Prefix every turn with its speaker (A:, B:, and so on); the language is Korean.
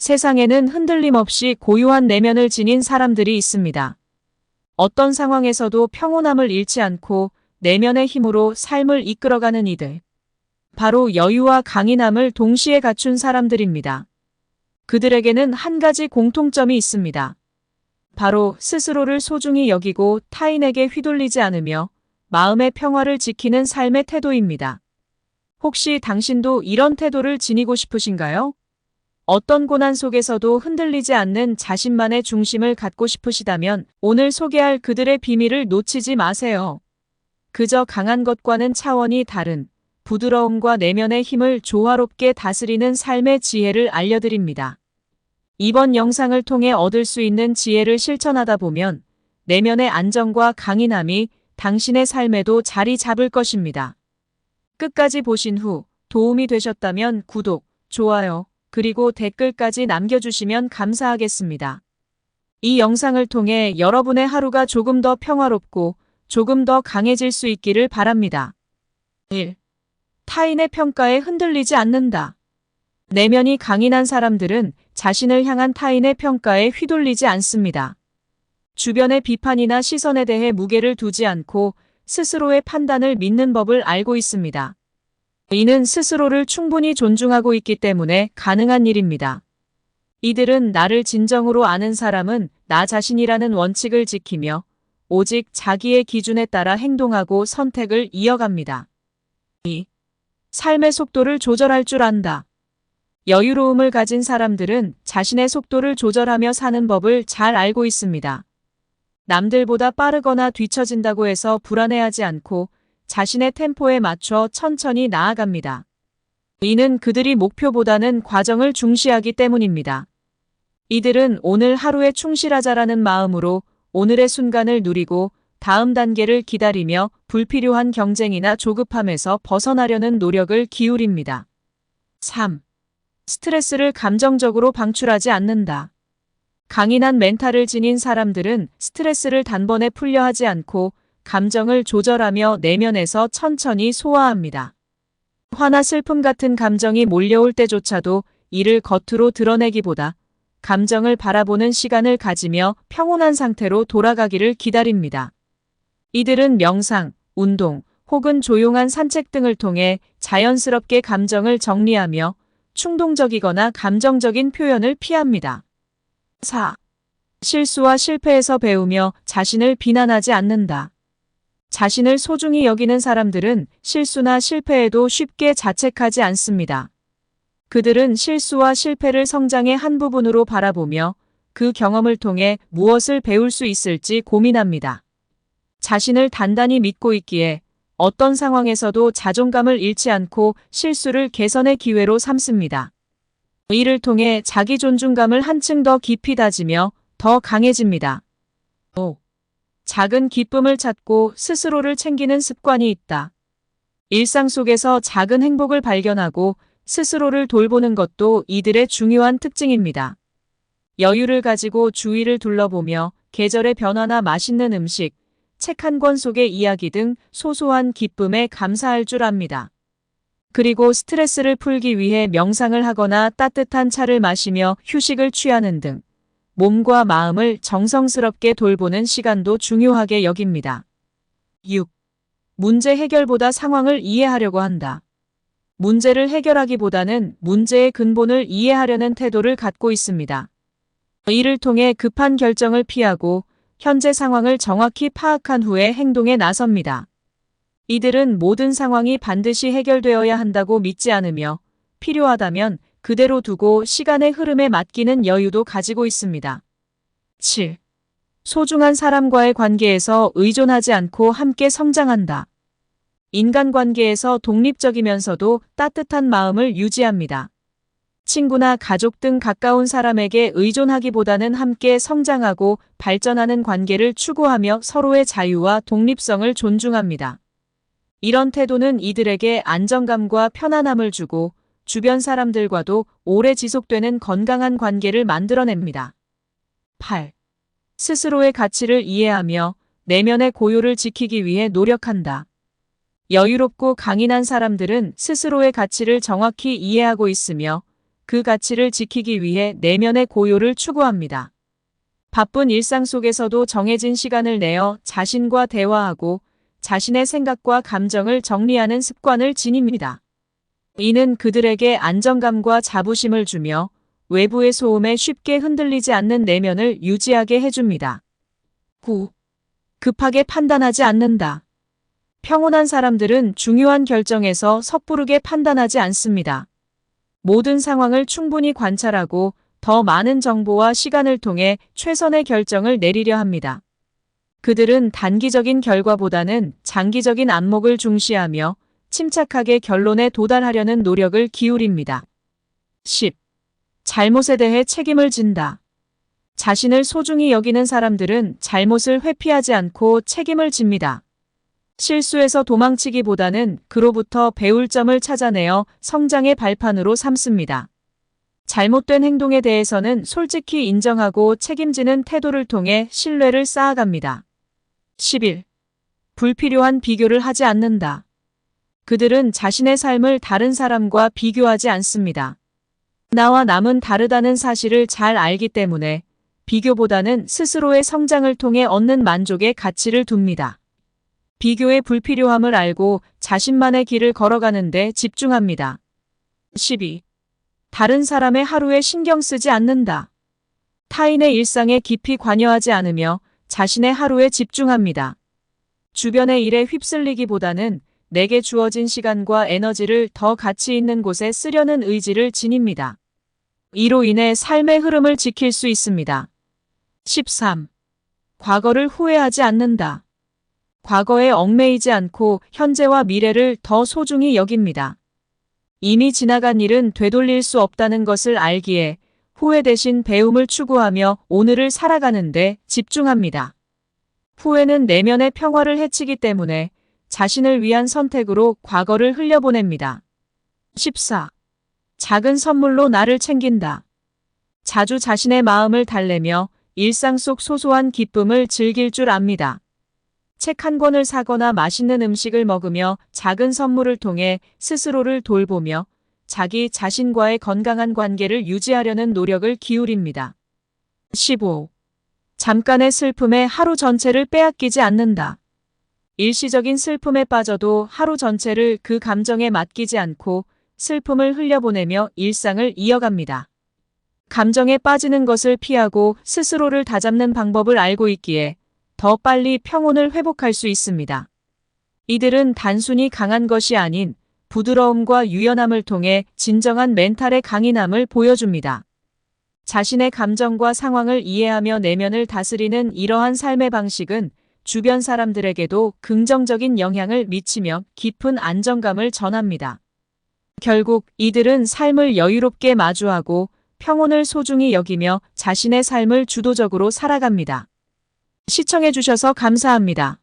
A: 세상에는 흔들림 없이 고유한 내면을 지닌 사람들이 있습니다. 어떤 상황에서도 평온함을 잃지 않고 내면의 힘으로 삶을 이끌어가는 이들. 바로 여유와 강인함을 동시에 갖춘 사람들입니다. 그들에게는 한 가지 공통점이 있습니다. 바로 스스로를 소중히 여기고 타인에게 휘둘리지 않으며 마음의 평화를 지키는 삶의 태도입니다. 혹시 당신도 이런 태도를 지니고 싶으신가요? 어떤 고난 속에서도 흔들리지 않는 자신만의 중심을 갖고 싶으시다면 오늘 소개할 그들의 비밀을 놓치지 마세요. 그저 강한 것과는 차원이 다른 부드러움과 내면의 힘을 조화롭게 다스리는 삶의 지혜를 알려드립니다. 이번 영상을 통해 얻을 수 있는 지혜를 실천하다 보면 내면의 안정과 강인함이 당신의 삶에도 자리 잡을 것입니다. 끝까지 보신 후 도움이 되셨다면 구독, 좋아요, 그리고 댓글까지 남겨주시면 감사하겠습니다. 이 영상을 통해 여러분의 하루가 조금 더 평화롭고 조금 더 강해질 수 있기를 바랍니다. 1. 타인의 평가에 흔들리지 않는다. 내면이 강인한 사람들은 자신을 향한 타인의 평가에 휘둘리지 않습니다. 주변의 비판이나 시선에 대해 무게를 두지 않고 스스로의 판단을 믿는 법을 알고 있습니다. 이는 스스로를 충분히 존중하고 있기 때문에 가능한 일입니다. 이들은 나를 진정으로 아는 사람은 나 자신이라는 원칙을 지키며 오직 자기의 기준에 따라 행동하고 선택을 이어갑니다. 2. 삶의 속도를 조절할 줄 안다. 여유로움을 가진 사람들은 자신의 속도를 조절하며 사는 법을 잘 알고 있습니다. 남들보다 빠르거나 뒤처진다고 해서 불안해하지 않고 자신의 템포에 맞춰 천천히 나아갑니다. 이는 그들이 목표보다는 과정을 중시하기 때문입니다. 이들은 오늘 하루에 충실하자라는 마음으로 오늘의 순간을 누리고 다음 단계를 기다리며 불필요한 경쟁이나 조급함에서 벗어나려는 노력을 기울입니다. 3. 스트레스를 감정적으로 방출하지 않는다. 강인한 멘탈을 지닌 사람들은 스트레스를 단번에 풀려 하지 않고 감정을 조절하며 내면에서 천천히 소화합니다. 화나 슬픔 같은 감정이 몰려올 때조차도 이를 겉으로 드러내기보다 감정을 바라보는 시간을 가지며 평온한 상태로 돌아가기를 기다립니다. 이들은 명상, 운동, 혹은 조용한 산책 등을 통해 자연스럽게 감정을 정리하며 충동적이거나 감정적인 표현을 피합니다. 4. 실수와 실패에서 배우며 자신을 비난하지 않는다. 자신을 소중히 여기는 사람들은 실수나 실패에도 쉽게 자책하지 않습니다. 그들은 실수와 실패를 성장의 한 부분으로 바라보며 그 경험을 통해 무엇을 배울 수 있을지 고민합니다. 자신을 단단히 믿고 있기에 어떤 상황에서도 자존감을 잃지 않고 실수를 개선의 기회로 삼습니다. 이를 통해 자기 존중감을 한층 더 깊이 다지며 더 강해집니다. 5. 작은 기쁨을 찾고 스스로를 챙기는 습관이 있다. 일상 속에서 작은 행복을 발견하고 스스로를 돌보는 것도 이들의 중요한 특징입니다. 여유를 가지고 주위를 둘러보며 계절의 변화나 맛있는 음식, 책 한 권 속의 이야기 등 소소한 기쁨에 감사할 줄 압니다. 그리고 스트레스를 풀기 위해 명상을 하거나 따뜻한 차를 마시며 휴식을 취하는 등 몸과 마음을 정성스럽게 돌보는 시간도 중요하게 여깁니다. 6. 문제 해결보다 상황을 이해하려고 한다. 문제를 해결하기보다는 문제의 근본을 이해하려는 태도를 갖고 있습니다. 이를 통해 급한 결정을 피하고 현재 상황을 정확히 파악한 후에 행동에 나섭니다. 이들은 모든 상황이 반드시 해결되어야 한다고 믿지 않으며 필요하다면 그대로 두고 시간의 흐름에 맡기는 여유도 가지고 있습니다. 7. 소중한 사람과의 관계에서 의존하지 않고 함께 성장한다. 인간관계에서 독립적이면서도 따뜻한 마음을 유지합니다. 친구나 가족 등 가까운 사람에게 의존하기보다는 함께 성장하고 발전하는 관계를 추구하며 서로의 자유와 독립성을 존중합니다. 이런 태도는 이들에게 안정감과 편안함을 주고 주변 사람들과도 오래 지속되는 건강한 관계를 만들어냅니다. 8. 스스로의 가치를 이해하며 내면의 고요를 지키기 위해 노력한다. 여유롭고 강인한 사람들은 스스로의 가치를 정확히 이해하고 있으며 그 가치를 지키기 위해 내면의 고요를 추구합니다. 바쁜 일상 속에서도 정해진 시간을 내어 자신과 대화하고 자신의 생각과 감정을 정리하는 습관을 지닙니다. 이는 그들에게 안정감과 자부심을 주며 외부의 소음에 쉽게 흔들리지 않는 내면을 유지하게 해줍니다. 9. 급하게 판단하지 않는다. 평온한 사람들은 중요한 결정에서 섣부르게 판단하지 않습니다. 모든 상황을 충분히 관찰하고 더 많은 정보와 시간을 통해 최선의 결정을 내리려 합니다. 그들은 단기적인 결과보다는 장기적인 안목을 중시하며 침착하게 결론에 도달하려는 노력을 기울입니다. 10. 잘못에 대해 책임을 진다. 자신을 소중히 여기는 사람들은 잘못을 회피하지 않고 책임을 집니다. 실수에서 도망치기보다는 그로부터 배울 점을 찾아내어 성장의 발판으로 삼습니다. 잘못된 행동에 대해서는 솔직히 인정하고 책임지는 태도를 통해 신뢰를 쌓아갑니다. 11. 불필요한 비교를 하지 않는다. 그들은 자신의 삶을 다른 사람과 비교하지 않습니다. 나와 남은 다르다는 사실을 잘 알기 때문에 비교보다는 스스로의 성장을 통해 얻는 만족에 가치를 둡니다. 비교의 불필요함을 알고 자신만의 길을 걸어가는 데 집중합니다. 12. 다른 사람의 하루에 신경 쓰지 않는다. 타인의 일상에 깊이 관여하지 않으며 자신의 하루에 집중합니다. 주변의 일에 휩쓸리기보다는 내게 주어진 시간과 에너지를 더 가치 있는 곳에 쓰려는 의지를 지닙니다. 이로 인해 삶의 흐름을 지킬 수 있습니다. 13. 과거를 후회하지 않는다. 과거에 얽매이지 않고 현재와 미래를 더 소중히 여깁니다. 이미 지나간 일은 되돌릴 수 없다는 것을 알기에 후회 대신 배움을 추구하며 오늘을 살아가는 데 집중합니다. 후회는 내면의 평화를 해치기 때문에 자신을 위한 선택으로 과거를 흘려보냅니다. 14. 작은 선물로 나를 챙긴다. 자주 자신의 마음을 달래며 일상 속 소소한 기쁨을 즐길 줄 압니다. 책 한 권을 사거나 맛있는 음식을 먹으며 작은 선물을 통해 스스로를 돌보며 자기 자신과의 건강한 관계를 유지하려는 노력을 기울입니다. 15. 잠깐의 슬픔에 하루 전체를 빼앗기지 않는다. 일시적인 슬픔에 빠져도 하루 전체를 그 감정에 맡기지 않고 슬픔을 흘려보내며 일상을 이어갑니다. 감정에 빠지는 것을 피하고 스스로를 다잡는 방법을 알고 있기에 더 빨리 평온을 회복할 수 있습니다. 이들은 단순히 강한 것이 아닌 부드러움과 유연함을 통해 진정한 멘탈의 강인함을 보여줍니다. 자신의 감정과 상황을 이해하며 내면을 다스리는 이러한 삶의 방식은 주변 사람들에게도 긍정적인 영향을 미치며 깊은 안정감을 전합니다. 결국 이들은 삶을 여유롭게 마주하고 평온을 소중히 여기며 자신의 삶을 주도적으로 살아갑니다. 시청해주셔서 감사합니다.